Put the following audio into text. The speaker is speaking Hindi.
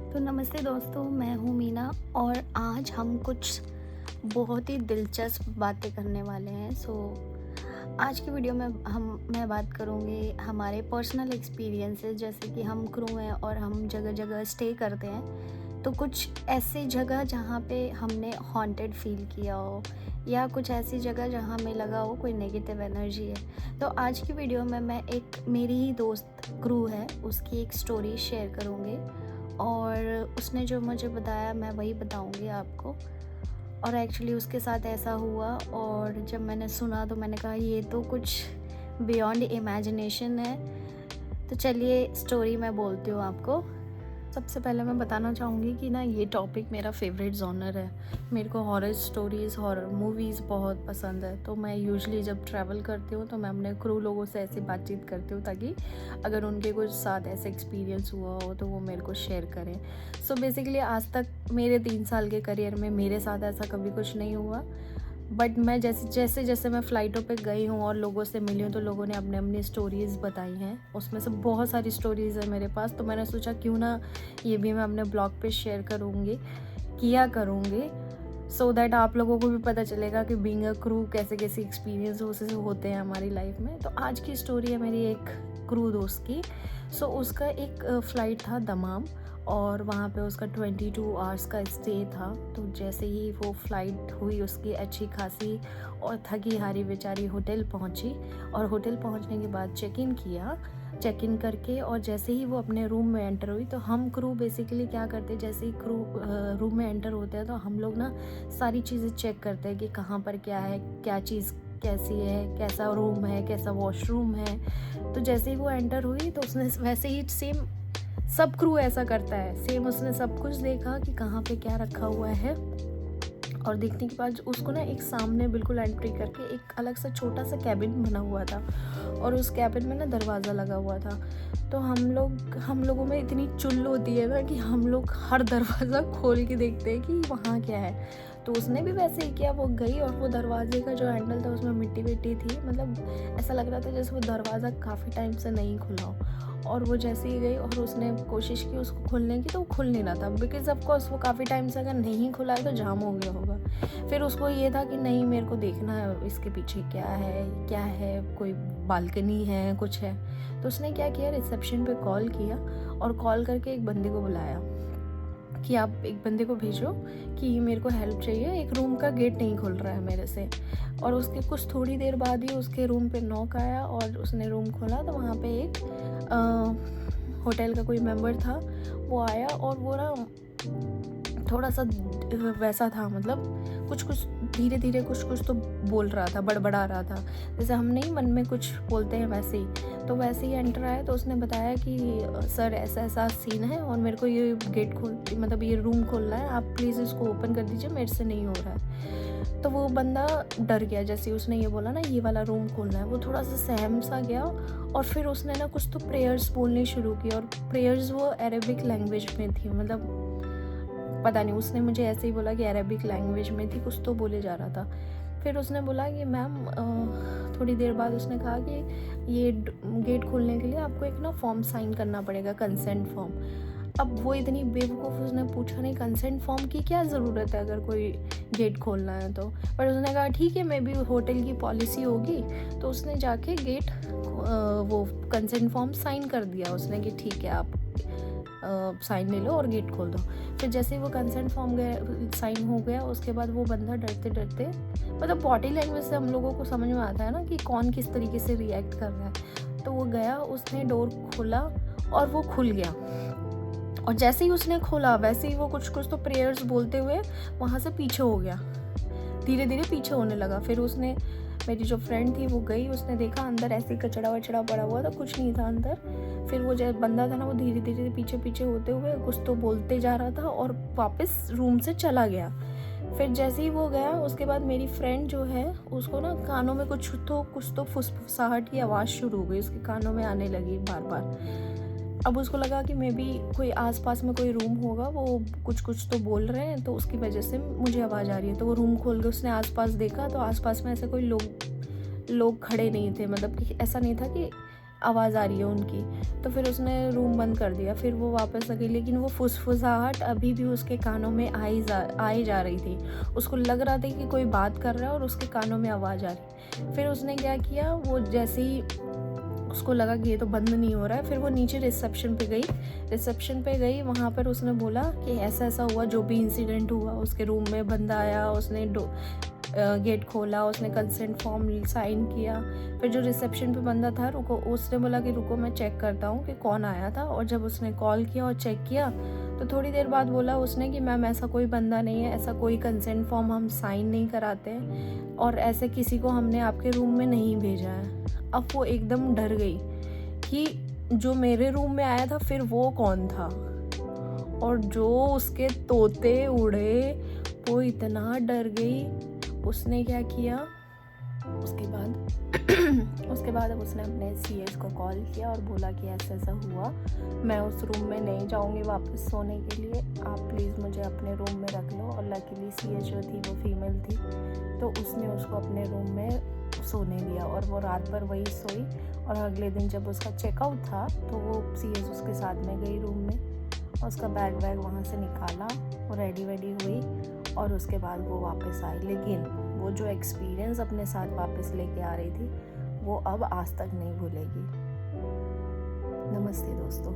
तो नमस्ते दोस्तों, मैं हूँ मीना और आज हम कुछ बहुत ही दिलचस्प बातें करने वाले हैं। आज की वीडियो में मैं बात करूँगी हमारे पर्सनल एक्सपीरियंसेस, जैसे कि हम क्रू हैं और हम जगह जगह स्टे करते हैं। तो कुछ ऐसी जगह जहाँ पे हमने हॉन्टेड फील किया हो, या कुछ ऐसी जगह जहाँ हमें लगा हो कोई नेगेटिव एनर्जी है। तो आज की वीडियो में मैं एक मेरी ही दोस्त क्रू है, उसकी एक स्टोरी शेयर करूँगी और उसने जो मुझे बताया मैं वही बताऊंगी आपको। और एक्चुअली उसके साथ ऐसा हुआ और जब मैंने सुना तो मैंने कहा ये तो कुछ बियॉन्ड इमेजिनेशन है। तो चलिए स्टोरी मैं बोलती हूँ आपको। सबसे पहले मैं बताना चाहूँगी कि ना ये टॉपिक मेरा फेवरेट जॉनर है। मेरे को हॉरर स्टोरीज़, हॉरर मूवीज़ बहुत पसंद है। तो मैं यूजुअली जब ट्रैवल करती हूँ तो मैं अपने क्रू लोगों से ऐसी बातचीत करती हूँ ताकि अगर उनके कुछ साथ ऐसे एक्सपीरियंस हुआ हो तो वो मेरे को शेयर करें। सो बेसिकली आज तक मेरे 3 साल के करियर में मेरे साथ ऐसा कभी कुछ नहीं हुआ। बट मैं जैसे जैसे मैं फ़्लाइटों पे गई हूँ और लोगों से मिली हूँ तो लोगों ने अपने अपनी स्टोरीज़ बताई हैं। उसमें से बहुत सारी स्टोरीज़ है मेरे पास, तो मैंने सोचा क्यों ना ये भी मैं अपने ब्लॉग पे शेयर किया करूँगी सो दैट आप लोगों को भी पता चलेगा कि बीइंग अ क्रू कैसे कैसे एक्सपीरियंस होते हैं हमारी लाइफ में। तो आज की स्टोरी है मेरी एक क्रू दोस्त की। सो उसका एक फ़्लाइट था दमाम और वहाँ पे उसका 22 आवर्स का स्टे था। तो जैसे ही वो फ़्लाइट हुई उसकी अच्छी खासी और थकी हारी बेचारी होटल पहुँची और होटल पहुँचने के बाद चेक इन करके और जैसे ही वो अपने रूम में एंटर हुई तो हम क्रू बेसिकली क्या करते हैं, जैसे ही क्रू रूम में एंटर होते हैं तो हम लोग ना सारी चीज़ें चेक करते हैं कि कहाँ पर क्या है, क्या चीज़ कैसी है, कैसा रूम है, कैसा वॉशरूम है। तो जैसे ही वो एंटर हुई तो उसने वैसे ही सेम सब क्रू ऐसा करता है, सेम उसने सब कुछ देखा कि कहाँ पे क्या रखा हुआ है। और देखने के बाद उसको ना एक सामने बिल्कुल एंट्री करके एक अलग सा छोटा सा कैबिन बना हुआ था और उस कैबिन में ना दरवाज़ा लगा हुआ था। तो हम लोगों में इतनी चुल होती है ना कि हम लोग हर दरवाज़ा खोल के देखते हैं कि वहाँ क्या है। तो उसने भी वैसे ही किया, वो गई और वो दरवाजे का जो हैंडल था उसमें मिट्टी विट्टी थी, मतलब ऐसा लग रहा था जैसे वो दरवाज़ा काफ़ी टाइम से नहीं खुला हो। और वो जैसे ही गई और उसने कोशिश की उसको खोलने की तो वो खुल नहीं रहा था, बिकॉज ऑफ कोर्स वो काफ़ी टाइम से अगर नहीं खुला है तो जाम हो गया होगा। फिर उसको ये था कि नहीं, मेरे को देखना है इसके पीछे क्या है, कोई बालकनी है, कुछ है। तो उसने क्या किया, रिसेप्शन पे कॉल किया और कॉल करके एक बंदे को बुलाया कि आप एक बंदे को भेजो कि मेरे को हेल्प चाहिए, एक रूम का गेट नहीं खुल रहा है मेरे से। और उसके कुछ थोड़ी देर बाद ही उसके रूम पे नॉक आया और उसने रूम खोला तो वहाँ पे एक होटल का कोई मेंबर था, वो आया और वो ना थोड़ा सा वैसा था, मतलब कुछ धीरे धीरे कुछ तो बोल रहा था, बड़बड़ा रहा था, जैसे हम नहीं मन में कुछ बोलते हैं वैसे ही। तो वैसे ही एंटर आया तो उसने बताया कि सर ऐसा ऐसा सीन है और मेरे को ये गेट मतलब ये रूम खोलना है, आप प्लीज़ इसको ओपन कर दीजिए, मेरे से नहीं हो रहा है। तो वो बंदा डर गया जैसे उसने ये बोला ना ये वाला रूम खोलना है, वो थोड़ा सा सहम सा गया और फिर उसने ना कुछ तो प्रेयर्स बोलनी शुरू की और प्रेयर्स वो अरेबिक लैंग्वेज में थी, मतलब पता नहीं, उसने मुझे ऐसे ही बोला कि अरेबिक लैंग्वेज में थी, कुछ तो बोले जा रहा था। फिर उसने बोला कि मैम, थोड़ी देर बाद उसने कहा कि ये गेट खोलने के लिए आपको एक ना फॉर्म साइन करना पड़ेगा, कंसेंट फॉर्म। अब वो इतनी बेवकूफ़, उसने पूछा नहीं कंसेंट फॉर्म की क्या ज़रूरत है अगर कोई गेट खोलना है तो। पर उसने कहा ठीक है, मे बी होटल की पॉलिसी होगी। तो उसने जाके वो कंसेंट फॉर्म साइन कर दिया उसने कि ठीक है आप साइन ले लो और गेट खोल दो। फिर जैसे ही वो कंसेंट फॉर्म साइन हो गया उसके बाद वो बंदा डरते डरते, मतलब बॉडी लैंग्वेज से हम लोगों को समझ में आता है ना कि कौन किस तरीके से रिएक्ट कर रहा है। तो वो गया, उसने डोर खोला और वो खुल गया। और जैसे ही उसने खोला वैसे ही वो कुछ तो प्रेयर्स बोलते हुए वहाँ से पीछे हो गया, धीरे धीरे पीछे होने लगा। फिर उसने, मेरी जो फ्रेंड थी वो गई, उसने देखा अंदर ऐसे कचड़ा वचड़ा पड़ा हुआ था, कुछ नहीं था अंदर। फिर वो जो बंदा था ना वो धीरे धीरे पीछे पीछे होते हुए कुछ तो बोलते जा रहा था और वापस रूम से चला गया। फिर जैसे ही वो गया उसके बाद मेरी फ्रेंड जो है उसको ना कानों में कुछ तो फुसफुसाहट की आवाज़ शुरू हो गई, उसके कानों में आने लगी बार बार। अब उसको लगा कि मे बी कोई आसपास में कोई रूम होगा, वो कुछ तो बोल रहे हैं तो उसकी वजह से मुझे आवाज़ आ रही है। तो वो रूम खोल के उसने आसपास देखा तो आसपास में ऐसे कोई लोग खड़े नहीं थे, मतलब कि ऐसा नहीं था कि आवाज़ आ रही है उनकी। तो फिर उसने रूम बंद कर दिया। फिर वो वापस आ गई, लेकिन वो फुसफुसाहट अभी भी उसके कानों में आई जा रही थी। उसको लग रहा था कि कोई बात कर रहा है और उसके कानों में आवाज़ आ रही। फिर उसने क्या किया, वो जैसे ही उसको लगा कि ये तो बंद नहीं हो रहा है, फिर वो नीचे रिसेप्शन पे गई। वहाँ पर उसने बोला कि ऐसा ऐसा हुआ, जो भी इंसिडेंट हुआ। उसके रूम में बंदा आया, उसने गेट खोला, उसने कंसेंट फॉर्म साइन किया। फिर जो रिसेप्शन पे बंदा था उसने बोला कि रुको मैं चेक करता हूँ कि कौन आया था। और जब उसने कॉल किया और चेक किया तो थोड़ी देर बाद बोला उसने कि मैम ऐसा कोई बंदा नहीं है, ऐसा कोई कंसेंट फॉर्म हम साइन नहीं कराते हैं और ऐसे किसी को हमने आपके रूम में नहीं भेजा है। अब वो एकदम डर गई कि जो मेरे रूम में आया था फिर वो कौन था। और जो उसके तोते उड़े, वो इतना डर गई। उसने क्या किया, उसके बाद अब उसने अपने सीएस को कॉल किया और बोला कि ऐसा ऐसा हुआ, मैं उस रूम में नहीं जाऊंगी वापस सोने के लिए, आप प्लीज़ मुझे अपने रूम में रख लो। और लकीली सीएस जो थी वो फीमेल थी, तो उसने उसको अपने रूम में सोने दिया और वो रात भर वही सोई। और अगले दिन जब उसका चेकआउट था तो वो सीएस उसके साथ में गई रूम में और उसका बैग वहाँ से निकाला, वो रेडी हुई और उसके बाद वो वापस आई। लेकिन वो जो एक्सपीरियंस अपने साथ वापस लेके आ रही थी वो अब आज तक नहीं भूलेगी। नमस्ते दोस्तों।